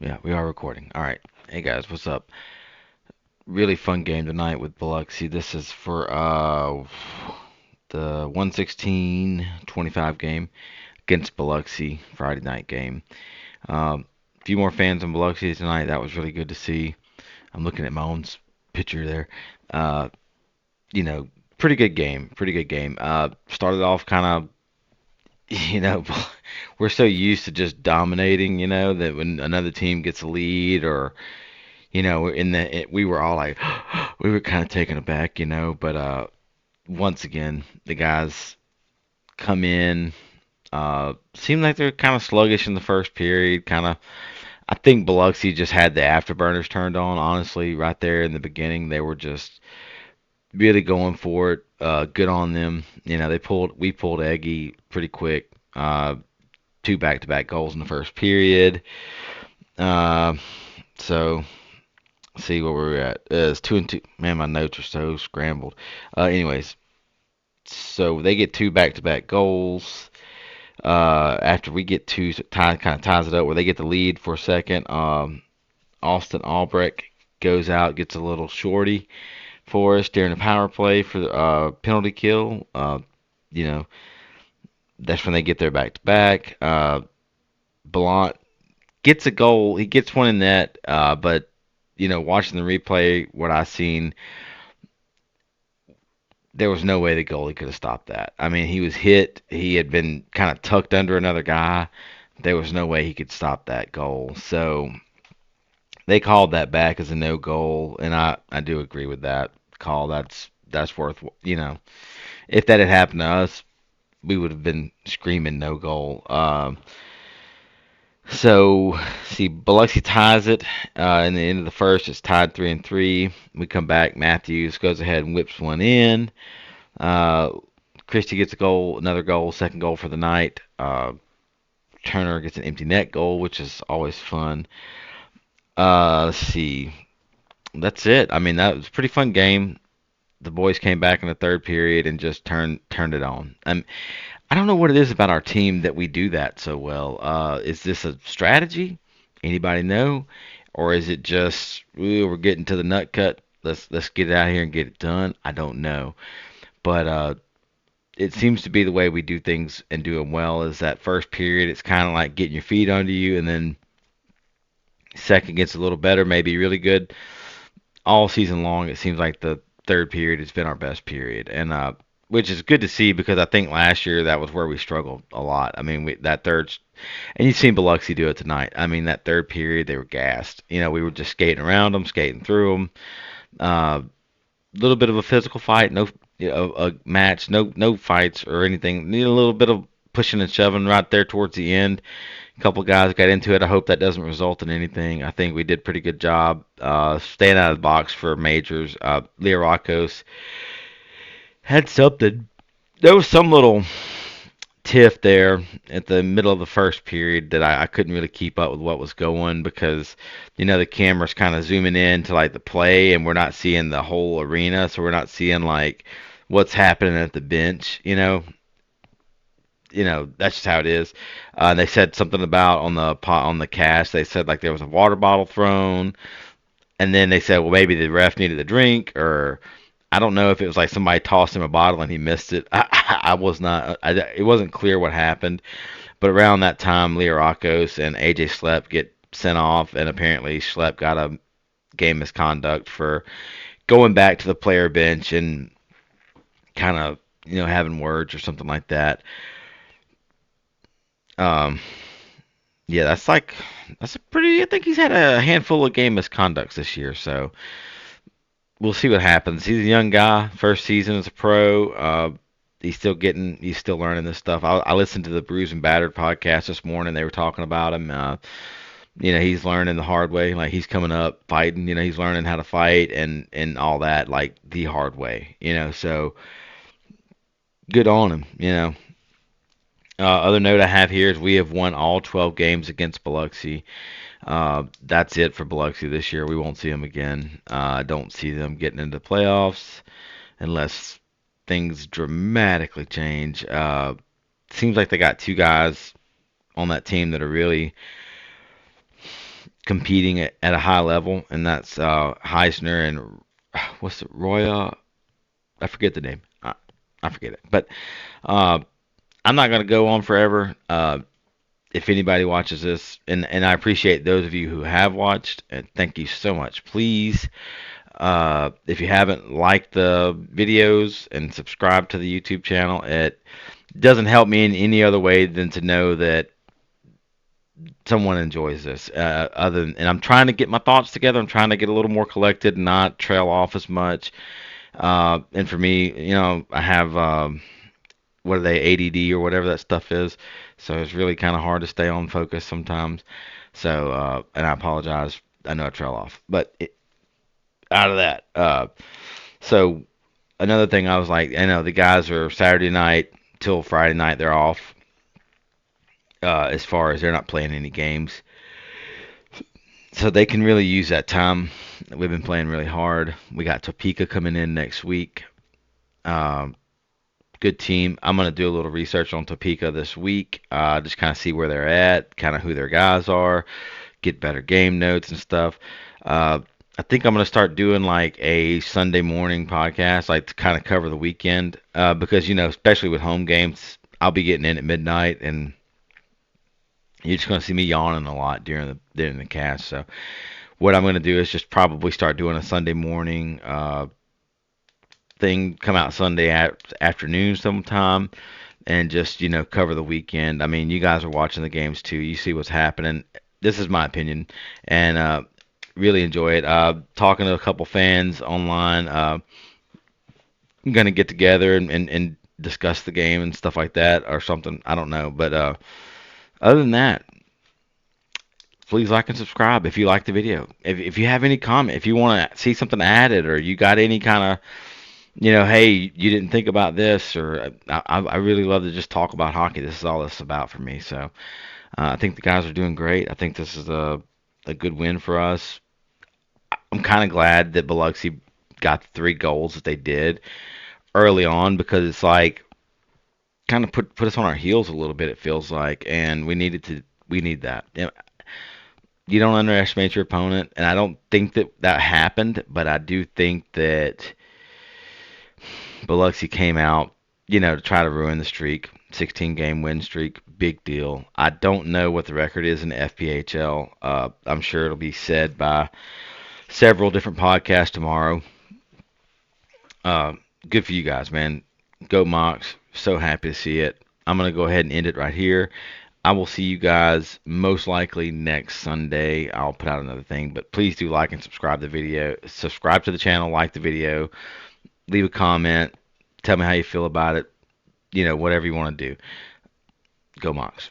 Yeah, we are recording. All right. Hey guys, what's up? Really fun game tonight with Biloxi. This is for the 116-25 game against Biloxi Friday night game. A few more fans in Biloxi tonight. That was really good to see. I'm looking at my own picture there. Uh, you know, pretty good game. Pretty good game. Started off kind of, you know, we're so used to just dominating, that when another team gets a lead or we were all like, we were kind of taken aback, but once again, the guys come in, seem like they're kind of sluggish in the first period, kind of. I think Biloxi just had the afterburners turned on, honestly, right there in the beginning. They were just really going for it. Good on them. We pulled Eggy pretty quick. Two back-to-back goals in the first period. Uh, so see where we're at. It's 2-2. Man, my notes are so scrambled. Anyways, so they get two back-to-back goals. After we get two, kind of ties it up where they get the lead for a second. Austin Albrecht goes out, gets a little shorty for us during the power play for the penalty kill. You know, that's when they get their back-to-back. Blount gets a goal. He gets one in net, but watching the replay, what I seen, there was no way the goalie could have stopped that. I mean, he was hit. He had been kind of tucked under another guy. There was no way he could stop that goal. So they called that back as a no goal, and I do agree with that call. That's worth, if that had happened to us, we would have been screaming no goal. So see, Biloxi ties it in the end of the first. It's tied 3-3. We come back. Matthews goes ahead and whips one in. Uh, Christie gets a goal, another goal, second goal for the night. Turner gets an empty net goal, which is always fun. Let's see. That's it. I mean, that was a pretty fun game. The boys came back in the third period and just turned it on. I don't know what it is about our team that we do that so well. Is this a strategy? Anybody know? Or is it just, "Ooh, we're getting to the nut cut. Let's get it out here and get it done"? I don't know. But it seems to be the way we do things and do them well is that first period it's kind of like getting your feet under you, and then second gets a little better, maybe really good. All season long it seems like the third period has been our best period, and which is good to see because I think last year that was where we struggled a lot. I mean, that third, and you've seen Biloxi do it tonight. I mean, that third period they were gassed. We were just skating around them, skating through them. Little bit of a physical fight, no, a match, no fights or anything. Need a little bit of pushing and shoving right there towards the end. A couple guys got into it. I hope that doesn't result in anything. I think we did pretty good job staying out of the box for majors. Leo Rockos had something. There was some little tiff there at the middle of the first period that I couldn't really keep up with what was going because the camera's kind of zooming in to like the play and we're not seeing the whole arena, so we're not seeing like what's happening at the bench. That's just how it is. They said something about on the cast. They said like there was a water bottle thrown, and then they said, well, maybe the ref needed a drink, or I don't know if it was like somebody tossed him a bottle and he missed it. I was not. It wasn't clear what happened. But around that time, Leo Rakos and AJ Schlepp get sent off, and apparently Schlepp got a game misconduct for going back to the player bench and kind of having words or something like that. Um, yeah, that's a pretty. I think he's had a handful of game misconducts this year, so we'll see what happens. He's a young guy, first season as a pro. He's still learning this stuff. I listened to the Bruised and Battered podcast this morning. They were talking about him. He's learning the hard way. Like he's coming up fighting. He's learning how to fight and all that like the hard way. So good on him. Other note I have here is we have won all 12 games against Biloxi. That's it for Biloxi this year. We won't see them again. I don't see them getting into the playoffs unless things dramatically change. Seems like they got two guys on that team that are really competing at a high level, and that's Heisner and what's it, Roya? I forget the name. I forget it. But uh, I'm not going to go on forever. If anybody watches this, and I appreciate those of you who have watched, and thank you so much. Please, if you haven't liked the videos and subscribed to the YouTube channel, it doesn't help me in any other way than to know that someone enjoys this. And I'm trying to get my thoughts together. I'm trying to get a little more collected, and not trail off as much. And for me, I have what are they, ADD or whatever that stuff is. So it's really kind of hard to stay on focus sometimes. So and I apologize. I know I trail off, but out of that. So another thing, I was like, I know the guys are Saturday night till Friday night. They're off. As far as they're not playing any games, so they can really use that time. We've been playing really hard. We got Topeka coming in next week. Um, Good team. I'm gonna do a little research on Topeka this week. Just kind of see where they're at, kind of who their guys are, get better game notes and stuff. Uh, I think I'm gonna start doing like a Sunday morning podcast, like to kind of cover the weekend, because especially with home games, I'll be getting in at midnight, and you're just gonna see me yawning a lot during the cast. So what I'm gonna do is just probably start doing a Sunday morning thing, come out Sunday afternoon sometime, and just cover the weekend. I mean, you guys are watching the games too. You see what's happening. This is my opinion, and really enjoy it. Talking to a couple fans online. I'm gonna get together and discuss the game and stuff like that, or something. I don't know, but other than that, please like and subscribe if you like the video. If you have any comment, if you want to see something added, or you got any kind of hey, you didn't think about this, or I really love to just talk about hockey. This is all this is about for me. So I think the guys are doing great. I think this is a good win for us. I'm kind of glad that Biloxi got the 3 goals that they did early on, because it's like kind of put us on our heels a little bit. It feels like, and we need that. You don't underestimate your opponent, and I don't think that happened, but I do think that Biloxi came out, to try to ruin the streak. 16 game win streak, big deal. I don't know what the record is in the FPHL. I'm sure it'll be said by several different podcasts tomorrow. Uh, Good for you guys, man. Go Mox. So happy to see it. I'm going to go ahead and end it right here. I will see you guys most likely next Sunday. I'll put out another thing, but please do like and subscribe to the video. Subscribe to the channel, like the video, leave a comment, tell me how you feel about it. Whatever you want to do. Go Mox.